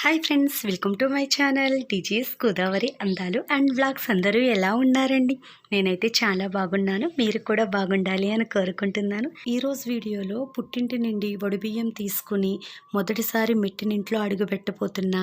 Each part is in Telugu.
Hi friends, welcome to my channel TGS Godavari అందాలు అండ్ వ్లాగ్స్. అందరూ ఎలా ఉన్నారండి? నేనైతే చాలా బాగున్నాను. మీరు కూడా బాగుండాలి అని కోరుకుంటున్నాను. ఈరోజు వీడియోలో పుట్టింటి నుండి వడిబియ్యం తీసుకుని మొదటిసారి మెట్టినింట్లో అడుగుపెట్టబోతున్న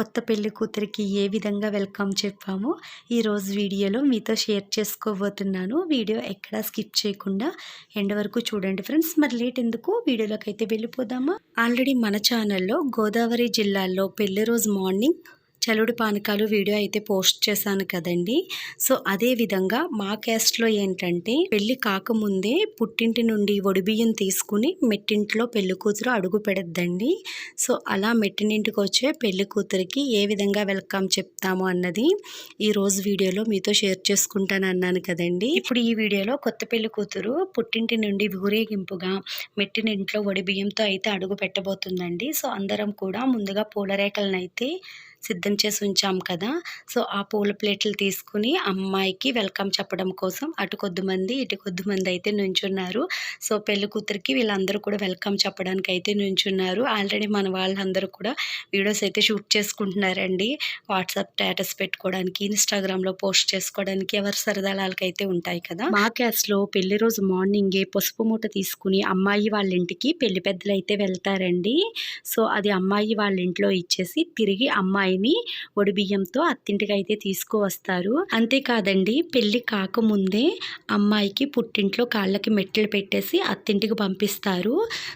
కొత్త పెళ్లి కూతురికి ఏ విధంగా వెల్కమ్ చెప్పామో ఈరోజు వీడియోలో మీతో షేర్ చేసుకోబోతున్నాను. వీడియో ఎక్కడా స్కిప్ చేయకుండా ఎండ్ వరకు చూడండి ఫ్రెండ్స్. మరి లేట్ ఎందుకు, వీడియోలోకి అయితే వెళ్ళిపోదామా? ఆల్రెడీ మన ఛానల్లో గోదావరి జిల్లాలో పెళ్లి రోజు మార్నింగ్ చలుడు పానకాలు వీడియో అయితే పోస్ట్ చేశాను కదండి. సో అదే విధంగా మా క్యాస్ట్లో ఏంటంటే పెళ్లి కాకముందే పుట్టింటి నుండి వడిబియ్యం తీసుకుని మెట్టింట్లో పెళ్లి కూతురు అడుగు పెడద్దండి. సో అలా మెట్టినింటికి వచ్చే పెళ్లి కూతురికి ఏ విధంగా వెల్కమ్ చెప్తాము అన్నది ఈరోజు వీడియోలో మీతో షేర్ చేసుకుంటాను అన్నాను కదండి. ఇప్పుడు ఈ వీడియోలో కొత్త పెళ్లి కూతురు పుట్టింటి నుండి ఊరేగింపుగా మెట్టినింట్లో వడిబియ్యంతో అయితే అడుగు పెట్టబోతుందండి. సో అందరం కూడా ముందుగా పూలరేఖలను అయితే సిద్ధం చేసి ఉంచాం కదా. సో ఆ పూల ప్లేట్లు తీసుకుని అమ్మాయికి వెల్కమ్ చెప్పడం కోసం అటు కొద్దిమంది ఇటు కొద్దిమంది అయితే నుంచున్నారు. సో పెళ్లి కూతురికి వీళ్ళందరూ కూడా వెల్కమ్ చెప్పడానికి అయితే నుంచున్నారు. ఆల్రెడీ మన వాళ్ళందరూ కూడా వీడియోస్ అయితే షూట్ చేసుకుంటున్నారండి. వాట్సాప్ స్టేటస్ పెట్టుకోవడానికి, ఇన్స్టాగ్రామ్లో పోస్ట్ చేసుకోవడానికి, ఎవరి సరదాలకైతే ఉంటాయి కదా. మా క్యాస్ట్లో పెళ్లి రోజు మార్నింగే పసుపు మూట తీసుకుని అమ్మాయి వాళ్ళ ఇంటికి పెళ్లి పెద్దలు అయితే వెళ్తారండి. సో అది అమ్మాయి వాళ్ళ ఇంట్లో ఇచ్చేసి తిరిగి అమ్మాయిని వడిబియ్యంతో అత్తింటికి అయితే తీసుకువస్తారు. అంతేకాదండి, పెళ్లి కాకముందే అమ్మాయికి పుట్టింట్లో కాళ్ళకి మెట్టెలు పెట్టేసి అత్తింటికి పంపిస్తారు.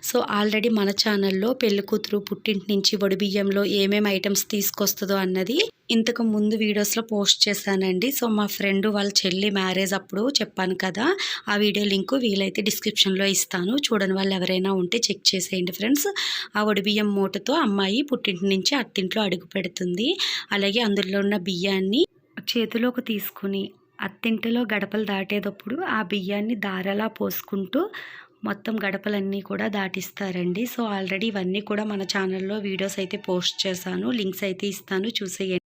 సో ఆల్రెడీ మన ఛానల్లో పెళ్లి కూతురు పుట్టింటి నుంచి వడిబియ్యంలో ఏమేమి ఐటమ్స్ తీసుకొస్తుందో అన్నది ఇంతకు ముందు వీడియోస్లో పోస్ట్ చేశానండి. సో మా ఫ్రెండ్ వాళ్ళ చెల్లి మ్యారేజ్ అప్పుడు చెప్పాను కదా, ఆ వీడియో లింక్ వీలైతే డిస్క్రిప్షన్లో ఇస్తాను. చూడని వాళ్ళు ఎవరైనా ఉంటే చెక్ చేసేయండి ఫ్రెండ్స్. ఆ వడిబియ్యం మూటతో అమ్మాయి పుట్టింటి నుంచి అత్తింట్లో అడుగు పెడుతుంది. అలాగే అందులో ఉన్న బియ్యాన్ని చేతిలోకి తీసుకుని అత్తింటిలో గడపలు దాటేటప్పుడు ఆ బియ్యాన్ని దారలా పోసుకుంటూ మొత్తం గడపలన్నీ కూడా దాటిస్తారండి. సో ఆల్రెడీ ఇవన్నీ కూడా మన ఛానల్లో వీడియోస్ అయితే పోస్ట్ చేశాను. లింక్స్ అయితే ఇస్తాను, చూసేయండి.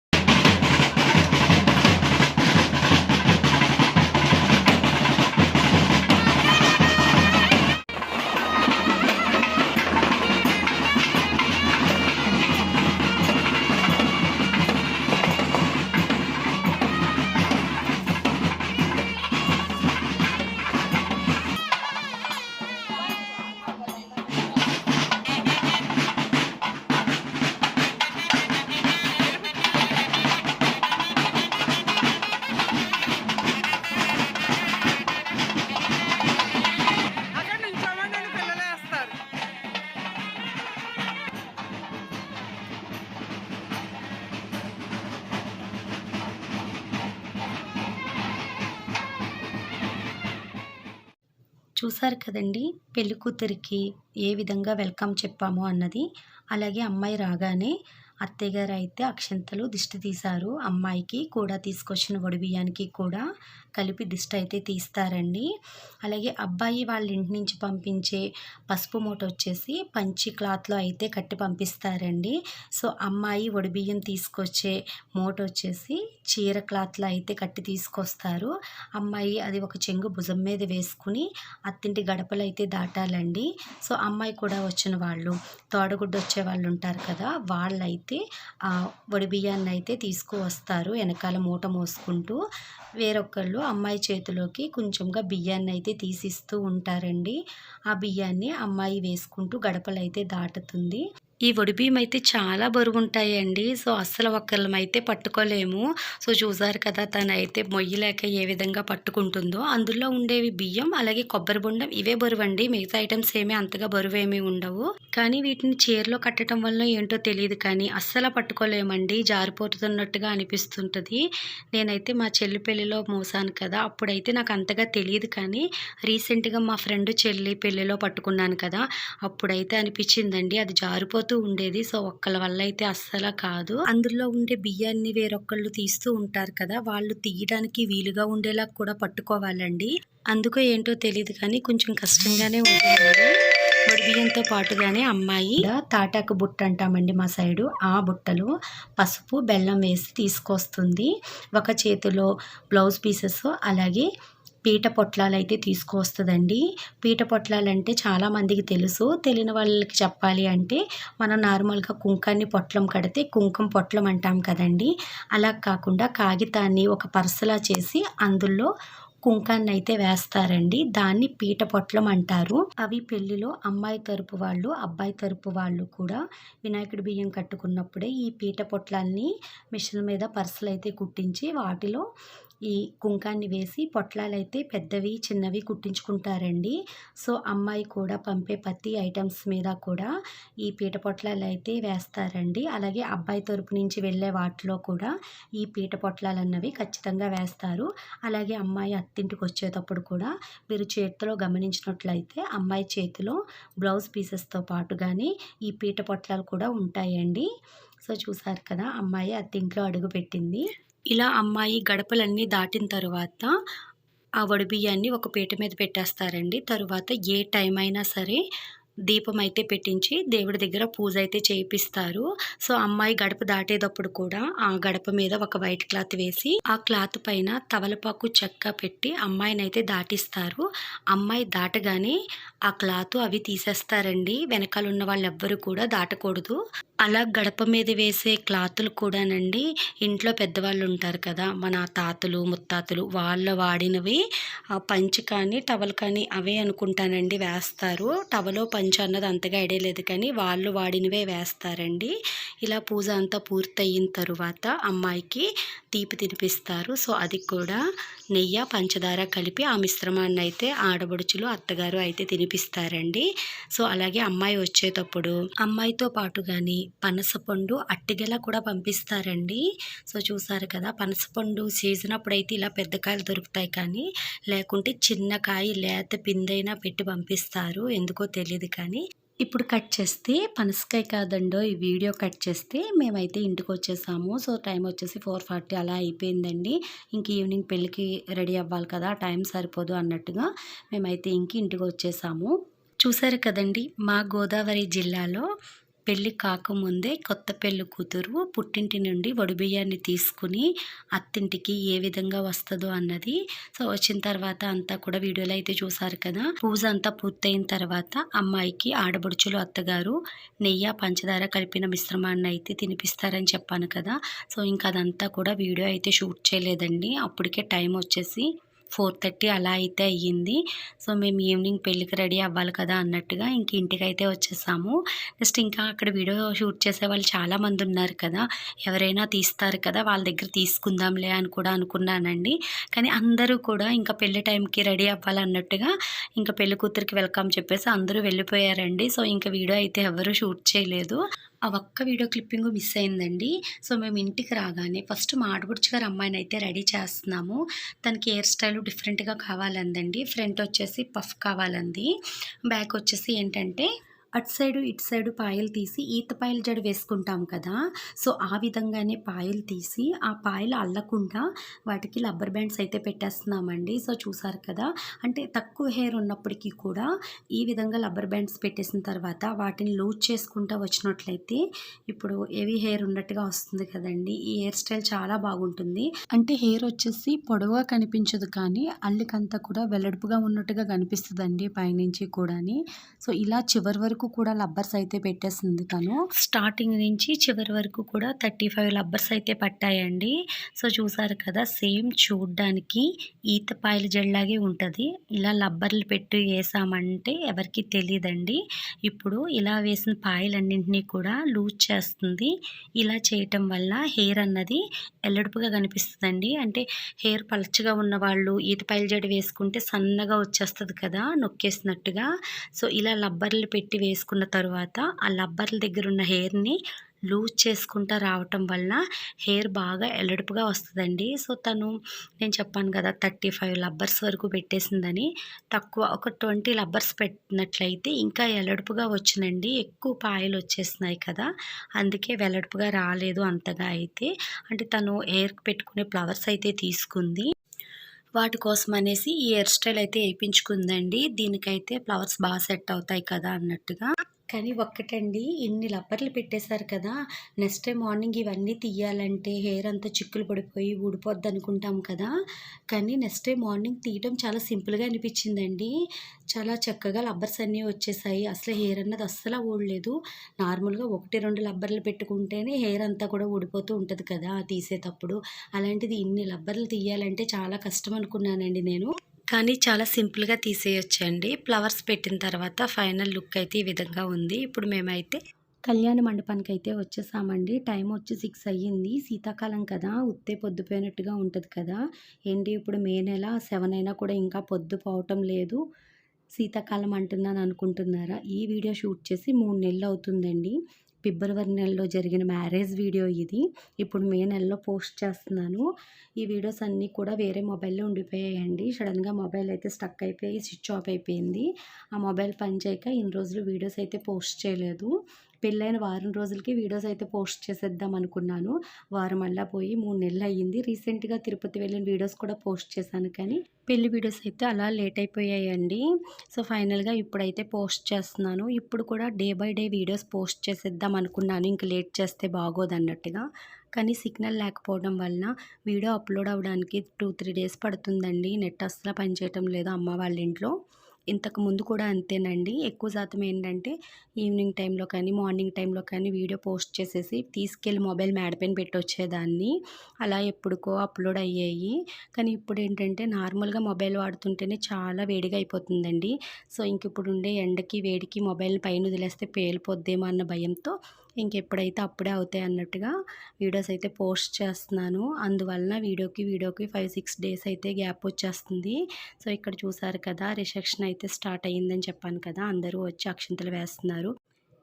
చూసారు కదండి పెళ్లి కూతురికి ఏ విధంగా వెల్కమ్ చెప్పాము అన్నది. అలాగే అమ్మాయి రాగానే అత్తయ్య గారు అయితే అక్షంతలు దిష్టి తీశారు. అమ్మాయికి కూడా తీసుకొచ్చిన వడిబియ్యానికి కూడా కలిపి దిష్టి అయితే తీస్తారండి. అలాగే అబ్బాయి వాళ్ళ ఇంటి నుంచి పంపించే పసుపు మూట వచ్చేసి పంచి క్లాత్లో అయితే కట్టి పంపిస్తారండి. సో అమ్మాయి వడిబియ్యం తీసుకొచ్చే మూట వచ్చేసి చీర క్లాత్లో అయితే కట్టి తీసుకొస్తారు. అమ్మాయి అది ఒక చెంగు భుజం మీద వేసుకుని అత్తింటి గడపలు అయితే దాటాలండి. సో అమ్మాయి కూడా వచ్చిన వాళ్ళు, తోడగుడ్డ వచ్చే వాళ్ళు ఉంటారు కదా, వాళ్ళైతే ఆ వడిబియ్యాన్ని అయితే తీసుకువస్తారు వెనకాల మూట మోసుకుంటూ. వేరొకళ్ళు అమ్మాయి చేతిలోకి కొంచెంగా బియ్యాన్ని అయితే తీసిస్తూ ఉంటారండి. ఆ బియ్యాన్ని అమ్మాయి వేసుకుంటూ గడపలు అయితే దాటుతుంది. ఈ వడిబియ్యం అయితే చాలా బరువు ఉంటాయండి. సో అస్సలు ఒక్కళ్ళం అయితే పట్టుకోలేము. సో చూసారు కదా, తనైతే మొయ్యలేక ఏ విధంగా పట్టుకుంటుందో. అందులో ఉండేవి బియ్యం అలాగే కొబ్బరి బొండం, ఇవే బరువు అండి. మిగతా ఐటమ్స్ ఏమీ అంతగా బరువు ఏమీ ఉండవు. కానీ వీటిని చీరలో కట్టడం వల్ల ఏంటో తెలియదు కానీ అస్సలు పట్టుకోలేమండి, జారిపోతున్నట్టుగా అనిపిస్తుంటుంది. నేనైతే మా చెల్లి పెళ్లిలో మోసాను కదా, అప్పుడైతే నాకు అంతగా తెలియదు. కానీ రీసెంట్గా మా ఫ్రెండ్ చెల్లి పెళ్లిలో పట్టుకున్నాను కదా, అప్పుడైతే అనిపించిందండి అది జారిపోతుంది ఉండేది. సో ఒక్కళ్ళ వల్ల అయితే అస్సలు కాదు. అందులో ఉండే బియ్యాన్ని వేరొకళ్ళు తీస్తూ ఉంటారు కదా, వాళ్ళు తీయడానికి వీలుగా ఉండేలా కూడా పట్టుకోవాలండి. అందుకో ఏంటో తెలియదు కానీ కొంచెం కష్టంగానే ఉంటుంది. వడిబియ్యంతో పాటుగానే అమ్మాయి తాటాకు బుట్ట అంటామండి మా సైడు, ఆ బుట్టలో పసుపు బెల్లం వేసి తీసుకొస్తుంది. ఒక చేతిలో బ్లౌజ్ పీసెస్ అలాగే పీట పొట్లాలైతే తీసుకువస్తదండి. పీట పొట్లాలంటే చాలామందికి తెలుసు. తెలియని వాళ్ళకి చెప్పాలి అంటే మనం నార్మల్‌గా కుంకాన్ని పొట్లం కడితే కుంకుమ పొట్లం అంటాం కదండీ! అలా కాకుండా కాగితాన్ని ఒక పర్సులా చేసి అందులో కుంకాన్నయితే వేస్తారండి. దాన్ని పీట పొట్లం అంటారు. అవి పెళ్లిలో అమ్మాయి తరపు వాళ్ళు, అబ్బాయి తరపు వాళ్ళు కూడా వినాయకుడి బియ్యం కట్టుకున్నప్పుడే ఈ పీట పొట్లాల్ని మిషన్ మీద పర్సులయితే కుట్టించి వాటిలో ఈ కుంకాన్ని వేసి పొట్లాలైతే పెద్దవి, చిన్నవి కుట్టించుకుంటారండి. సో, అమ్మాయి కూడా పంపే ప్రతి ఐటెమ్స్ మీద కూడా ఈ పీట పొట్లాలైతే వేస్తారండి. అలాగే అబ్బాయి తరపు నుంచి వెళ్ళే వాటిలో కూడా ఈ పీట పొట్లాలన్నవి ఖచ్చితంగా వేస్తారు. అలాగే అమ్మాయి అత్తింటికొచ్చేటప్పుడు కూడా మీరు చేతిలో గమనించినట్లయితే అమ్మాయి చేతిలో బ్లౌజ్ పీసెస్‌తో పాటుగానే ఈ పీట పొట్లాలు కూడా ఉంటాయండి. సో, చూసారు కదా! అమ్మాయి అత్తింట్లో అడుగుపెట్టింది. ఇలా అమ్మాయి గడపలన్నీ దాటిన తరువాత ఆ వడిబియ్యాన్ని ఒక పీట మీద పెట్టేస్తారండి. తరువాత ఏ టైం అయినా సరే దీపం అయితే పెట్టించి దేవుడి దగ్గర పూజ అయితే చేపిస్తారు. సో, అమ్మాయి గడప దాటేటప్పుడు కూడా ఆ గడప మీద ఒక వైట్ క్లాత్ వేసి ఆ క్లాత్ పైన తమలపాకు చెక్క పెట్టి అమ్మాయినైతే దాటిస్తారు. అమ్మాయి దాటగానే ఆ క్లాత్ అవి తీసేస్తారండి. వెనకాల ఉన్న వాళ్ళెవ్వరు కూడా దాటకూడదు. అలా గడప మీద వేసే క్లాతులు కూడానండి ఇంట్లో పెద్దవాళ్ళు ఉంటారు కదా! మన తాతలు, ముత్తాతలు వాళ్ళు వాడినవి పంచె కానీ, టవల్ కానీ అవే అనుకుంటానండి వేస్తారు. టవలో, పంచె అన్నది అంతగా ఐడియా లేదు కానీ వాళ్ళు వాడినవే వేస్తారండి. ఇలా పూజ అంతా పూర్తయిన తరువాత అమ్మాయికి తీపి తినిపిస్తారు. సో, అది కూడా నెయ్యి, పంచదార కలిపి ఆ మిశ్రమాన్నయితే ఆడపడుచులు, అత్తగారు అయితే తినిపిస్తారండి. సో, అలాగే అమ్మాయి వచ్చేటప్పుడు అమ్మాయితో పాటు గాని పనసపండు, అట్టిగెల కూడా పంపిస్తారండి. సో, చూసారు కదా! పనసపండు సీజన్ అప్పుడైతే ఇలా పెద్ద కాయలు దొరుకుతాయి కానీ, లేకుంటే చిన్న కాయ లేత పిందైనా పెట్టి పంపిస్తారు. ఎందుకో తెలీదు కానీ. ఇప్పుడు కట్ చేస్తే పనసకాయ కాదండో ఈ వీడియో కట్ చేస్తే మేమైతే ఇంటికొచ్చేసాము. సో, టైం వచ్చేసి 4:40 అలా అయిపోయిందండి. ఇంక ఈవినింగ్ పెళ్ళికి రెడీ అవ్వాలి కదా! టైం సరిపోదు అన్నట్టుగా మేమైతే ఇంటికొచ్చేసాము. చూసారు కదండీ! మా గోదావరి జిల్లాలో పెళ్లి కాకముందే కొత్త పెళ్లి కూతురు పుట్టింటి నుండి వడిబియ్యాన్ని తీసుకుని అత్తింటికి ఏ విధంగా వస్తదో అన్నది. సో, వచ్చిన తర్వాత అంతా కూడా వీడియోలో అయితే చూసారు కదా! పూజ అంతా పూర్తయిన తర్వాత అమ్మాయికి ఆడపడుచులు, అత్తగారు నెయ్యి, పంచదార కలిపిన మిశ్రమాన్ని అయితే తినిపిస్తారని చెప్పాను కదా! సో, ఇంకా అదంతా కూడా వీడియో అయితే షూట్ చేయలేదండి. అప్పటికే టైం వచ్చేసి 4:30 అలా అయితే అయ్యింది. సో, మేము ఈవినింగ్ పెళ్ళికి రెడీ అవ్వాలి కదా అన్నట్టుగా ఇంక ఇంటికైతే వచ్చేసాము. నెక్స్ట్ ఇంకా అక్కడ వీడియో షూట్ చేసేవాళ్ళు చాలామంది ఉన్నారు కదా! ఎవరైనా తీస్తారు కదా! వాళ్ళ దగ్గర తీసుకుందాంలే అని కూడా అనుకున్నానండి. కానీ అందరూ కూడా ఇంకా పెళ్లి టైంకి రెడీ అవ్వాలన్నట్టుగా ఇంకా పెళ్లి కూతురికి వెల్కమ్ చెప్పేసి అందరూ వెళ్ళిపోయారండి. సో, ఇంక వీడియో అయితే ఎవరు షూట్ చేయలేదు. ఆ ఒక్క వీడియో క్లిప్పింగు మిస్ అయిందండి. సో, మేము ఇంటికి రాగానే ఫస్ట్ మా ఆడపడుచు గారి అమ్మాయినైతే రెడీ చేస్తున్నాము. తనకి హెయిర్ స్టైల్ డిఫరెంట్‌గా కావాలందండి. ఫ్రంట్ వచ్చేసి పఫ్ కావాలంది. బ్యాక్ వచ్చేసి ఏంటంటే అటు సైడు, ఇటు సైడు పాయలు తీసి ఈత పాయల జడ వేసుకుంటాం కదా! సో, ఆ విధంగానే పాయలు తీసి ఆ పాయలు అల్లకుండా వాటికి రబ్బర్ బ్యాండ్స్ అయితే పెట్టేస్తున్నామండి. సో, చూసారు కదా! అంటే తక్కువ హెయిర్ ఉన్నప్పటికీ కూడా ఈ విధంగా రబ్బర్ బ్యాండ్స్ పెట్టేసిన తర్వాత వాటిని లూజ్ చేసుకుంటా వచ్చినట్లయితే ఇప్పుడు హెవీ హెయిర్ ఉన్నట్టుగా వస్తుంది కదండీ! ఈ హెయిర్ స్టైల్ చాలా బాగుంటుంది. అంటే హెయిర్ వచ్చేసి పొడవుగా కనిపించదు కానీ అల్లికంతా కూడా వెడల్పుగా ఉన్నట్టుగా కనిపిస్తదండి పైనుంచి కూడాని. సో, ఇలా చివరి వరకు కూడా రబ్బర్స్ అయితే పెట్టేసింది తను. స్టార్టింగ్ నుంచి చివరి వరకు కూడా 35 రబ్బర్స్ అయితే పట్టాయండి. సో, చూసారు కదా! సేమ్ చూడ్డానికి ఈత పాయల జడలాగే ఉంటది. ఇలా రబ్బర్లు పెట్టి ఏసామంటే ఎవరికీ తెలీదండి. ఇప్పుడు ఇలా వేసిన పాయలన్నింటినీ కూడా లూజ్ చేస్తుంది. ఇలా చేయటం వల్ల హెయిర్ అన్నది ఎల్లడుపుగా కనిపిస్తదండి. అంటే హెయిర్ పలచగా ఉన్నవాళ్ళు ఈత పాయల జడ వేసుకుంటే సన్నగా వచ్చేస్తది కదా! నొక్కేసినట్టుగా. సో, ఇలా రబ్బర్లు పెట్టి వేసుకున్న తరువాత ఆ రబ్బర్ల దగ్గరున్న హెయిర్‌ని లూజ్ చేసుకుంటా రావటం వల్ల హెయిర్ బాగా ఎల్లడుపుగా వస్తదండి. సో, నేను చెప్పాను కదా! 35 రబ్బర్స్ వరకు పెట్టేసిందని. తక్కువ ఒక 20 రబ్బర్స్ పెట్టినట్లయితే ఇంకా ఎల్లడుపుగా వచ్చునండి. ఎక్కువ పాయలొచ్చేసినాయి కదా! అందుకే వెల్లడుపుగా రాలేదు అంతగా అయితే. అంటే తను హెయిర్‌కి పెట్టుకునే ఫ్లవర్స్ అయితే తీసుకుంది. వాటి కోసం అనేసి ఈ హెయిర్ స్టైల్ అయితే ఏపించుకుందండి. దీనికైతే ఫ్లవర్స్ సెట్ అవుతాయి కదా అన్నట్టుగా. కానీ ఒక్కటండి, ఇన్ని రబ్బర్లు పెట్టేశారు కదా! నెక్స్ట్ డే మార్నింగ్ ఇవన్నీ తీయాలంటే హెయిర్ అంతా చిక్కులు పడిపోయి ఊడిపోద్ది అనుకుంటాం కదా! కానీ నెక్స్ట్ డే మార్నింగ్ తీయటం చాలా సింపుల్‌గా అనిపించిందండి. చాలా చక్కగా రబ్బర్స్ అన్నీ వచ్చేసాయి. అసలు హెయిర్ అన్నది అస్సలు ఊడలేదు. నార్మల్‌గా 1, 2 రబ్బర్లు పెట్టుకుంటేనే హెయిర్ అంతా కూడా ఊడిపోతూ ఉంటది కదా! తీసేటప్పుడు. అలాంటిది ఇన్ని రబ్బర్లు తీయాలంటే చాలా కష్టం అనుకున్నానండి నేను. కానీ చాలా సింపుల్‌గా తీసేయొచ్చండి. ఫ్లవర్స్ పెట్టిన తర్వాత ఫైనల్ లుక్ అయితే ఈ విధంగా ఉంది. ఇప్పుడు మేమైతే కళ్యాణ మండపానికైతే వచ్చేసామండి. టైం వచ్చి 6 అయ్యింది. శీతాకాలం కదా! ఉత్తే పొద్దుపోయినట్టుగా ఉంటది కదా! ఏంటి ఇప్పుడు మే నెల 7 అయినా కూడా ఇంకా పొద్దు పోవటం లేదు. శీతాకాలం అంటున్నాను అనుకుంటున్నారా? ఈ వీడియో షూట్ చేసి 3 నెలలు అవుతుందండి. ఫిబ్రవరి నెలలో జరిగిన మ్యారేజ్ వీడియో ఇది. ఇప్పుడు మే నెలలో పోస్ట్ చేస్తున్నాను. ఈ వీడియోస్ అన్నీ కూడా వేరే మొబైల్‌లో ఉండిపోయాయండి. సడెన్‌గా మొబైల్ అయితే స్టక్ అయిపోయి స్విచ్ ఆఫ్ అయిపోయింది. ఆ మొబైల్ పనిచేయక ఇన్ని రోజులు వీడియోస్ అయితే పోస్ట్ చేయలేదు. పెళ్ళైన వారం రోజులకి వీడియోస్ అయితే పోస్ట్ చేసేద్దాం అనుకున్నాను. వారమల్లా పోయి 3 నెలలు అయ్యింది. రీసెంట్‌గా తిరుపతి వెళ్ళిన వీడియోస్ కూడా పోస్ట్ చేశాను కానీ, పెళ్లి వీడియోస్ అయితే అలా లేట్ అయిపోయాయండి. సో, ఫైనల్‌గా ఇప్పుడైతే పోస్ట్ చేస్తున్నాను. ఇప్పుడు కూడా day by day videos post చేసేద్దాం అనుకున్నాను. ఇంక లేట్ చేస్తే బాగోదన్నట్టుగా. కానీ సిగ్నల్ లేకపోవడం వలన వీడియో అప్‌లోడ్ అవ్వడానికి 2, 3 డేస్ పడుతుందండి. నెట్ అస్సలు పనిచేయటం లేదు అమ్మ వాళ్ళ ఇంట్లో. ఇంతకు ముందు కూడా అంతేనండి. ఎక్కువ శాతం ఏంటంటే ఈవినింగ్ టైంలో కానీ, మార్నింగ్ టైంలో కానీ వీడియో పోస్ట్ చేసేసి తీసుకెళ్ళి మొబైల్ మేడ పైన పెట్టొచ్చేదాన్ని. అలా ఎప్పుడుకో అప్‌లోడ్ అయ్యాయి. కానీ ఇప్పుడేంటంటే నార్మల్‌గా మొబైల్ వాడుతుంటేనే చాలా వేడిగా అయిపోతుందండి. సో, ఇంకిప్పుడు ఉండే ఎండకి, వేడికి మొబైల్ పైన వదిలేస్తే పేలిపోద్దేమో అన్న భయంతో ఇంకెప్పుడైతే అప్పుడే అవుతాయి అన్నట్టుగా వీడియోస్ అయితే పోస్ట్ చేస్తున్నాను. అందువలన వీడియోకి 5, 6 డేస్ అయితే గ్యాప్ వచ్చేస్తుంది. సో, ఇక్కడ చూసారు కదా! రిసెప్షన్ అయితే స్టార్ట్ అయ్యిందని చెప్పాను కదా! అందరూ వచ్చి అక్షింతలు వేస్తున్నారు.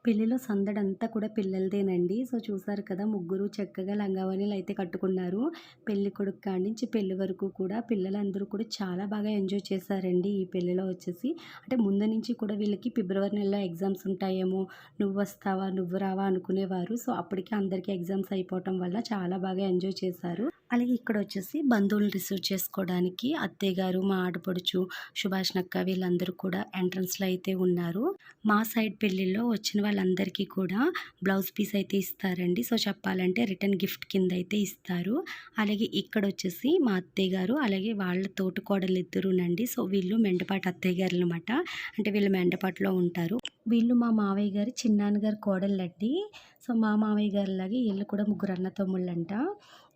పెళ్లిలో సందడంతా కూడా పిల్లలదేనండి. సో, చూసారు కదా! ముగ్గురు చక్కగా లంగావోణీలయితే కట్టుకున్నారు. పెళ్ళికొడుకు కాడి నుంచి పెళ్లి వరకు కూడా పిల్లలందరూ కూడా చాలా బాగా ఎంజాయ్ చేశారండి ఈ పెళ్లిలో వచ్చేసి. అంటే ముందు నుంచి కూడా వీళ్ళకి ఫిబ్రవరి నెలలో ఎగ్జామ్స్ ఉంటాయేమో, నువ్వొస్తావా, నువ్వు రావా అనుకునేవారు. సో, అప్పటికి అందరికీ ఎగ్జామ్స్ అయిపోవటం వల్ల చాలా బాగా ఎంజాయ్ చేశారు. అలాగే ఇక్కడొచ్చేసి బంధువులను రిసీవ్ చేసుకోవడానికి అత్తయ్య గారు, మా ఆడపడుచు, సుభాషిణక్క వీళ్ళందరూ కూడా ఎంట్రన్స్‌లో అయితే ఉన్నారు. మా సైడ్ పెళ్ళిల్లో వచ్చిన వాళ్ళందరికీ కూడా బ్లౌజ్ పీస్ అయితే ఇస్తారండి. సో, చెప్పాలంటే రిటర్న్ గిఫ్ట్ కింద అయితే ఇస్తారు. అలాగే ఇక్కడొచ్చేసి మా అత్తయ్య గారు, అలాగే వాళ్ళ తోటికోడలు ఇద్దరునండి. సో, వీళ్ళు మెండపాటి అత్తయ్య గారనమాట. అంటే వీళ్ళు మెండపాటిలో ఉంటారు. వీళ్ళు మా మావయ్య గారి చిన్నాన్నగారి కోడళ్ళండి. సో, మా మావయ్య గారిలాగే ఈళ్ళు కూడా ముగ్గురు అన్నతమ్ముళ్ళంట.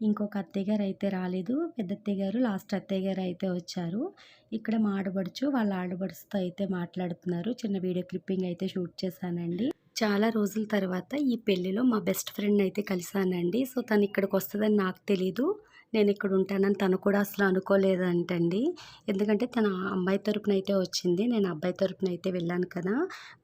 ఇంకొక అత్తయ్య గారు అయితే రాలేదు. పెద్ద అత్తయ్య గారు, లాస్ట్ అత్తయ్య గారు అయితే వచ్చారు. ఇక్కడ మా ఆడపడుచు వాళ్ళ ఆడపడుచుతో అయితే మాట్లాడుతున్నారు. చిన్న వీడియో క్లిప్పింగ్ అయితే షూట్ చేశానండి. చాలా రోజుల తర్వాత ఈ పెళ్ళిలో మా బెస్ట్ ఫ్రెండ్‌ని అయితే కలిసానండి. సో, తను ఇక్కడికొస్తదని నాకు తెలీదు. నేనిక్కడ ఉంటానని తను కూడా అసలు అనుకోలేదంటండి. ఎందుకంటే తను అమ్మాయి తరపున అయితే వచ్చింది. నేను అబ్బాయి తరపున అయితే వెళ్ళాను కదా!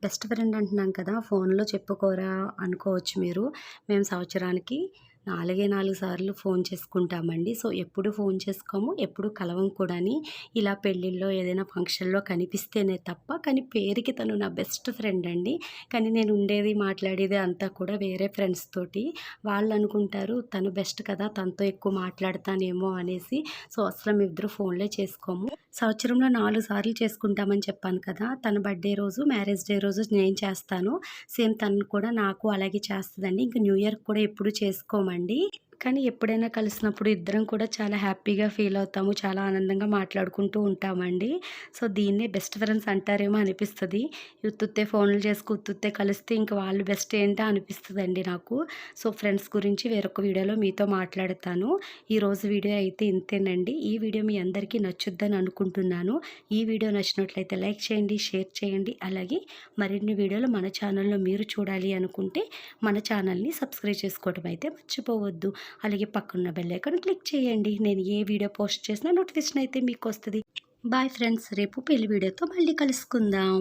బెస్ట్ ఫ్రెండ్ అంటున్నాం కదా! ఫోన్‌లో చెప్పుకోరా అనుకోవచ్చు మీరు. మేము సంవత్సరానికి 4 సార్లు ఫోన్ చేసుకుంటామండి. సో, ఎప్పుడు ఫోన్ చేసుకోము, ఎప్పుడు కలవం కూడాని. ఇలా పెళ్ళిల్లో ఏదైనా ఫంక్షన్‌లో కనిపిస్తేనే తప్ప, కానీ పేరుకి తను నా బెస్ట్ ఫ్రెండ్ అండి. కానీ నేను ఉండేది, మాట్లాడేది అంతా కూడా వేరే ఫ్రెండ్స్ తోటి. వాళ్ళు అనుకుంటారు తను బెస్ట్ కదా! తనతో ఎక్కువ మాట్లాడతానేమో అనేసి. సో, అసలు మేమిద్దరు ఫోన్‌లే చేసుకోము. సంవత్సరంలో 4 సార్లు చేసుకుంటామని చెప్పాను కదా! తన బర్త్‌డే రోజు, మ్యారేజ్ డే రోజు నేను చేస్తాను. సేమ్ తను కూడా నాకు అలాగే చేస్తదండి. ఇంక న్యూ ఇయర్‌కి కూడా ఎప్పుడు చేసుకోమండి. కానీ ఎప్పుడైనా కలిసినప్పుడు ఇద్దరం కూడా చాలా హ్యాపీగా ఫీల్ అవుతాము. చాలా ఆనందంగా మాట్లాడుకుంటూ ఉంటామండి. సో, దీన్నే బెస్ట్ ఫ్రెండ్స్ అంటారేమో అనిపిస్తది. ఉత్తుత్తే ఫోన్‌లు చేసుకు ఉత్తుత్తే కలిస్తే ఇంక వాళ్ళు బెస్ట్ ఏంటా అనిపిస్తదండి నాకు. సో, ఫ్రెండ్స్ గురించి వేరొక వీడియోలో మీతో మాట్లాడతాను. ఈరోజు వీడియో అయితే ఇంతేనండి. ఈ వీడియో మీ అందరికీ నచ్చుద్దని అనుకుంటున్నాను. ఈ వీడియో నచ్చినట్లయితే లైక్ చేయండి, షేర్ చేయండి. అలాగే మరిన్ని వీడియోలు మన ఛానల్‌లో మీరు చూడాలి అనుకుంటే మన ఛానల్‌ని సబ్స్క్రైబ్ చేసుకోవడం అయితే మర్చిపోవద్దు. అలాగే పక్కనున్న బెల్ ఐకాన్ క్లిక్ చేయండి. నేను ఏ వీడియో పోస్ట్ చేసినా నోటిఫికేషన్ అయితే మీకొస్తది. Bye friends. రేపు పెళ్లి వీడియోతో మళ్ళీ కలుసుకుందాం.